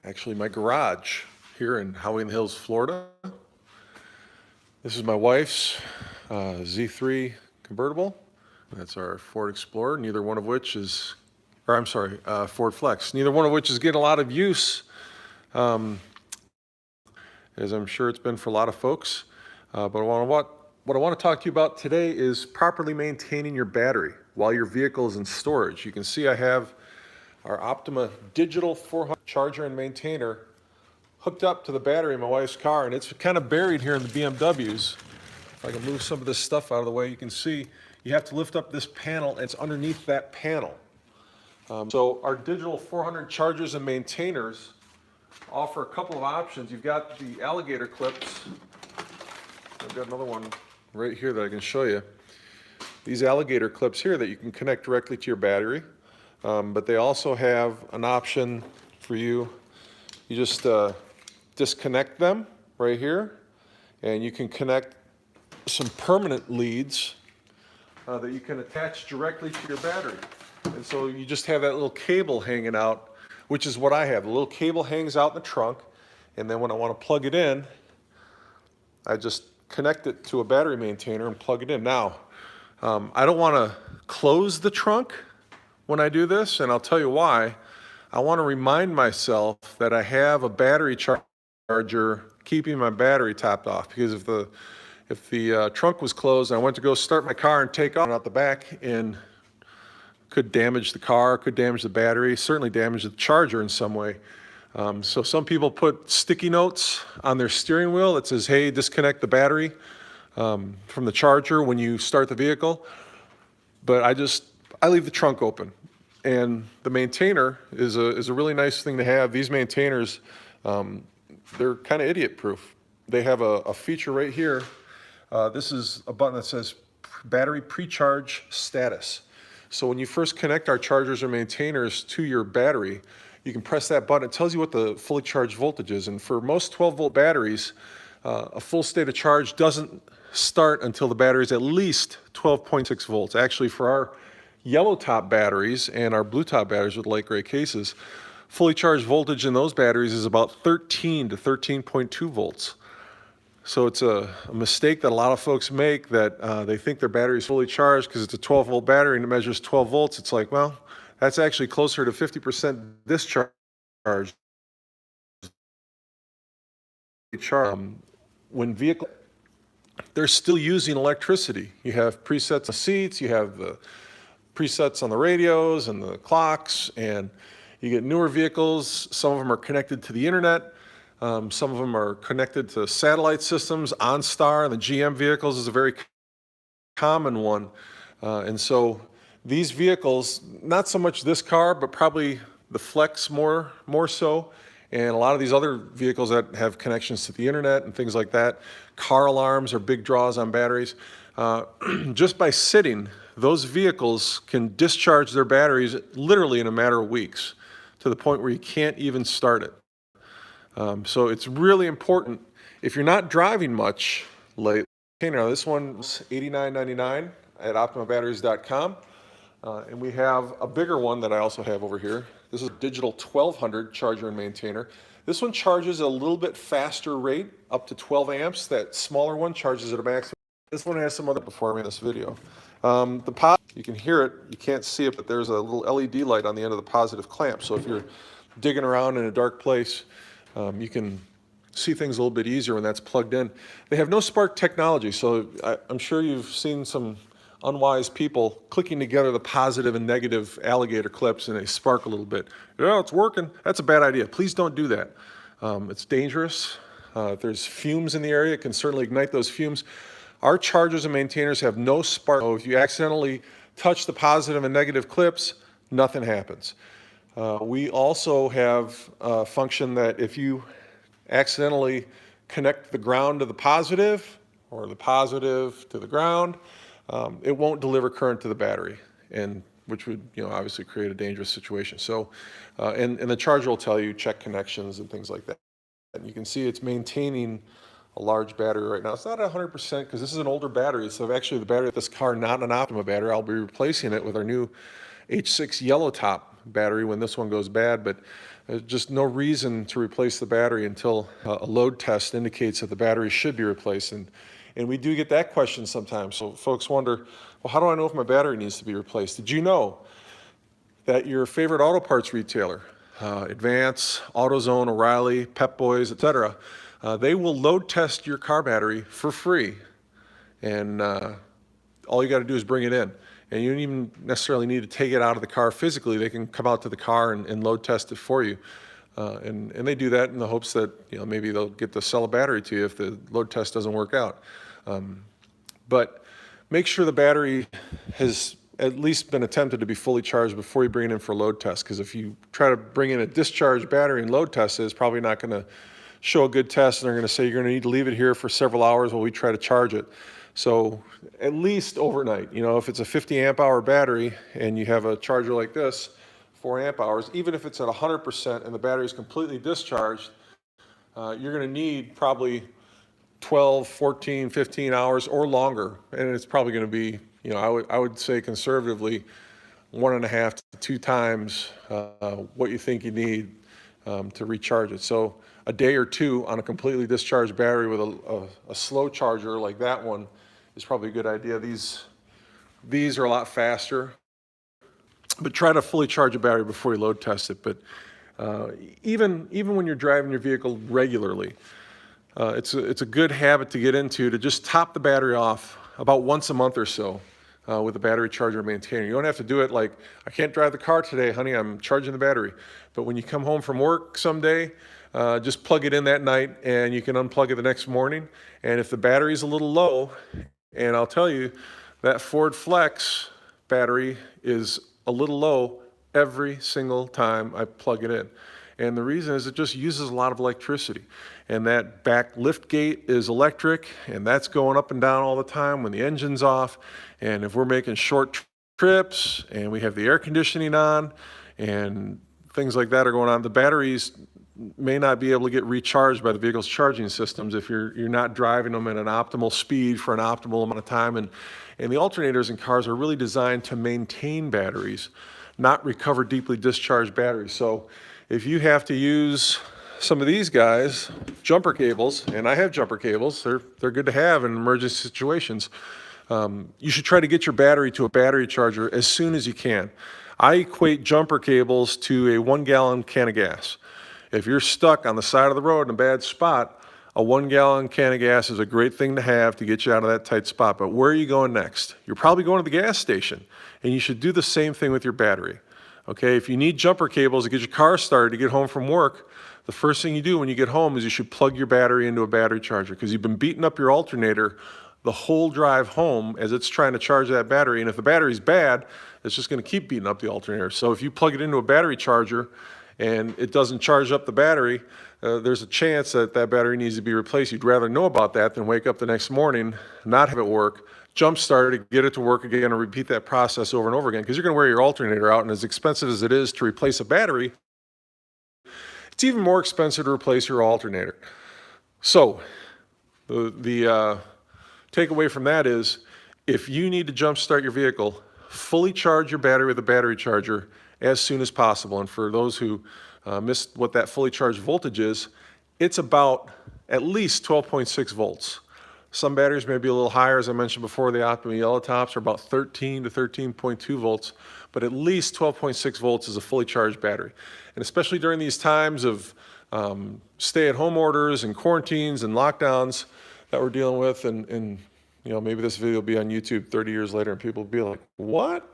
actually my garage here in Howey in the Hills, Florida. This is my wife's Z3 convertible. That's our Ford Explorer, neither one of which is, or I'm sorry, Ford Flex, neither one of which is getting a lot of use, as I'm sure it's been for a lot of folks. But what I want to talk to you about today is properly maintaining your battery while your vehicle is in storage. You can see I have our OPTIMA digital 400 charger and maintainer hooked up to the battery in my wife's car, and it's kind of buried here in the BMWs. If I can move some of this stuff out of the way, you can see you have to lift up this panel, and it's underneath that panel. So our digital 400 chargers and maintainers offer a couple of options. You've got the alligator clips. I've got another one right here that I can show you. These alligator clips here that you can connect directly to your battery. But they also have an option for you. You just disconnect them right here, and you can connect some permanent leads that you can attach directly to your battery. And so you just have that little cable hanging out, which is what I have. The little cable hangs out in the trunk, and then when I want to plug it in, I just connect it to a battery maintainer and plug it in. Now, I don't want to close the trunk when I do this, and I'll tell you why. I want to remind myself that I have a battery charger keeping my battery topped off, because if the trunk was closed and I went to go start my car and take off out the back, and could damage the car, could damage the battery, certainly damage the charger in some way. So some people put sticky notes on their steering wheel that says, hey, disconnect the battery from the charger when you start the vehicle. But I leave the trunk open. And the maintainer is a really nice thing to have. These maintainers, they're kind of idiot proof. They have a feature right here. This is a button that says battery pre-charge status. So when you first connect our chargers or maintainers to your battery, you can press that button. It tells you what the fully charged voltage is. And for most 12-volt batteries, a full state of charge doesn't start until the battery is at least 12.6 volts. Actually, for our yellow top batteries and our blue top batteries with light gray cases, fully charged voltage in those batteries is about 13 to 13.2 volts. So it's a mistake that a lot of folks make, that they think their battery is fully charged because it's a 12-volt battery and it measures 12 volts. It's like, well, that's actually closer to 50% discharge. When vehicle, they're still using electricity. You have presets on the seats, you have the presets on the radios and the clocks, and you get newer vehicles. Some of them are connected to the internet. Some of them are connected to satellite systems. OnStar and the GM vehicles is a very common one. And so these vehicles, not so much this car, but probably the Flex more so, and a lot of these other vehicles that have connections to the internet and things like that. Car alarms are big draws on batteries. Just by sitting, those vehicles can discharge their batteries literally in a matter of weeks, to the point where you can't even start it. So it's really important, if you're not driving much lately. Now this one's $89.99 at OptimaBatteries.com. And we have a bigger one that I also have over here. This is a digital 1200 charger and maintainer. This one charges at a little bit faster rate, up to 12 amps. That smaller one charges at a maximum. This one has some other before me in this video. The pop, you can hear it, you can't see it, but there's a little LED light on the end of the positive clamp. So if you're digging around in a dark place, you can see things a little bit easier when that's plugged in. They have no spark technology, so I'm sure you've seen some unwise people clicking together the positive and negative alligator clips and they spark a little bit. Yeah, it's working. That's a bad idea. Please don't do that. It's dangerous. If there's fumes in the area, it can certainly ignite those fumes. Our chargers and maintainers have no spark. So if you accidentally touch the positive and negative clips, nothing happens. We also have a function that if you accidentally connect the ground to the positive or the positive to the ground, it won't deliver current to the battery, and which would obviously create a dangerous situation. So, and the charger will tell you check connections and things like that. And you can see it's maintaining a large battery right now. It's not 100% because this is an older battery. So actually the battery of this car, not an Optima battery, I'll be replacing it with our new H6 yellow top battery when this one goes bad, but there's just no reason to replace the battery until a load test indicates that the battery should be replaced. And we do get that question sometimes. So folks wonder, well, how do I know if my battery needs to be replaced? Did you know that your favorite auto parts retailer, Advance, AutoZone, O'Reilly, Pep Boys, etc., they will load test your car battery for free, and all you got to do is bring it in. And you don't even necessarily need to take it out of the car physically. They can come out to the car and load test it for you. And they do that in the hopes that maybe they'll get to sell a battery to you if the load test doesn't work out. But make sure the battery has at least been attempted to be fully charged before you bring it in for a load test, because if you try to bring in a discharged battery and load test it, it's probably not going to show a good test, and they're going to say you're going to need to leave it here for several hours while we try to charge it. So at least overnight, if it's a 50 amp hour battery and you have a charger like this, 4 amp hours, even if it's at 100% and the battery is completely discharged, you're going to need probably 12, 14, 15 hours or longer. And it's probably going to be, I would say conservatively 1.5 to 2 times what you think you need to recharge it. So a day or two on a completely discharged battery with a slow charger like that one is probably a good idea. These are a lot faster, but try to fully charge a battery before you load test it. But even when you're driving your vehicle regularly, it's a good habit to get into to just top the battery off about once a month or so with a battery charger maintainer. You don't have to do it like, I can't drive the car today, honey, I'm charging the battery. But when you come home from work someday, just plug it in that night and you can unplug it the next morning. And if the battery's a little low, and I'll tell you, that Ford Flex battery is a little low every single time I plug it in. And the reason is it just uses a lot of electricity. And that back lift gate is electric, and that's going up and down all the time when the engine's off. And if we're making short trips and we have the air conditioning on and things like that are going on, the batteries may not be able to get recharged by the vehicle's charging systems if you're not driving them at an optimal speed for an optimal amount of time. And the alternators in cars are really designed to maintain batteries, not recover deeply discharged batteries. So if you have to use some of these guys, jumper cables, and I have jumper cables, they're good to have in emergency situations, you should try to get your battery to a battery charger as soon as you can. I equate jumper cables to a 1-gallon can of gas. If you're stuck on the side of the road in a bad spot, a 1-gallon can of gas is a great thing to have to get you out of that tight spot. But where are you going next? You're probably going to the gas station, and you should do the same thing with your battery. Okay, if you need jumper cables to get your car started to get home from work, the first thing you do when you get home is you should plug your battery into a battery charger, because you've been beating up your alternator the whole drive home as it's trying to charge that battery. And if the battery's bad, it's just going to keep beating up the alternator. So if you plug it into a battery charger and it doesn't charge up the battery, there's a chance that that battery needs to be replaced. You'd rather know about that than wake up the next morning, not have it work, jump start it, get it to work again, and repeat that process over and over again, because you're going to wear your alternator out. And as expensive as it is to replace a battery, it's even more expensive to replace your alternator. So the takeaway from that is, if you need to jump start your vehicle, fully charge your battery with a battery charger as soon as possible. And for those who missed what that fully charged voltage is, it's about at least 12.6 volts. Some batteries may be a little higher. As I mentioned before, the OPTIMA yellow tops are about 13 to 13.2 volts, but at least 12.6 volts is a fully charged battery. And especially during these times of stay-at-home orders and quarantines and lockdowns that we're dealing with, and maybe this video will be on YouTube 30 years later and people will be like, what?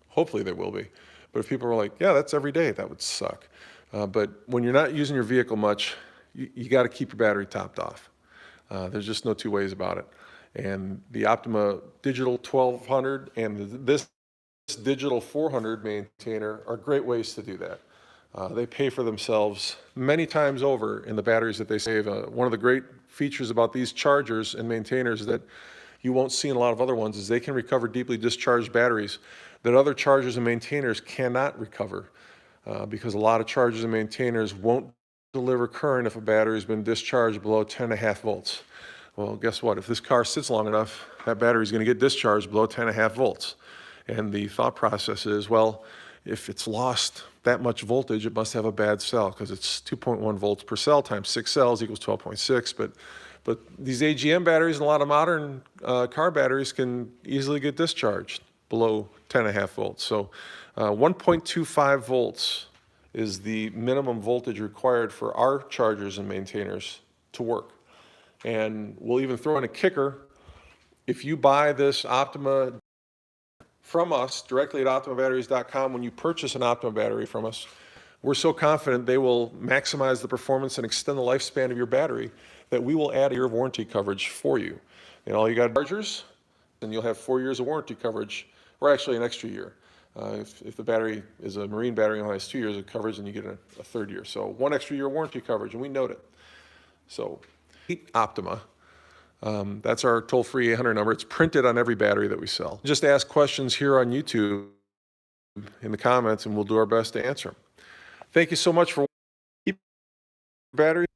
Hopefully they will be. But if people are like, yeah, that's every day, that would suck. But when you're not using your vehicle much, you got to keep your battery topped off. There's just no two ways about it. And the OPTIMA Digital 1200 and this Digital 400 maintainer are great ways to do that. They pay for themselves many times over in the batteries that they save. One of the great features about these chargers and maintainers that you won't see in a lot of other ones is they can recover deeply discharged batteries that other chargers and maintainers cannot recover, because a lot of chargers and maintainers won't deliver current if a battery has been discharged below 10.5 volts. Well, guess what? If this car sits long enough, that battery is going to get discharged below 10.5 volts. And the thought process is, well, if it's lost that much voltage, it must have a bad cell, because it's 2.1 volts per cell times 6 cells equals 12.6. But these AGM batteries and a lot of modern car batteries can easily get discharged below 10.5 volts. So 1.25 volts is the minimum voltage required for our chargers and maintainers to work. And we'll even throw in a kicker. If you buy this Optima from us directly at OptimaBatteries.com, when you purchase an Optima battery from us, we're so confident they will maximize the performance and extend the lifespan of your battery that we will add a year of warranty coverage for you. And all you got chargers, and you'll have 4 years of warranty coverage, or actually an extra year. If the battery is a marine battery, it only has 2 years of coverage, and you get a third year. So 1 extra year of warranty coverage, and we note it. So Optima. That's our toll-free 800 number. It's printed on every battery that we sell. Just ask questions here on YouTube in the comments, and we'll do our best to answer them. Thank you so much for keeping batteries.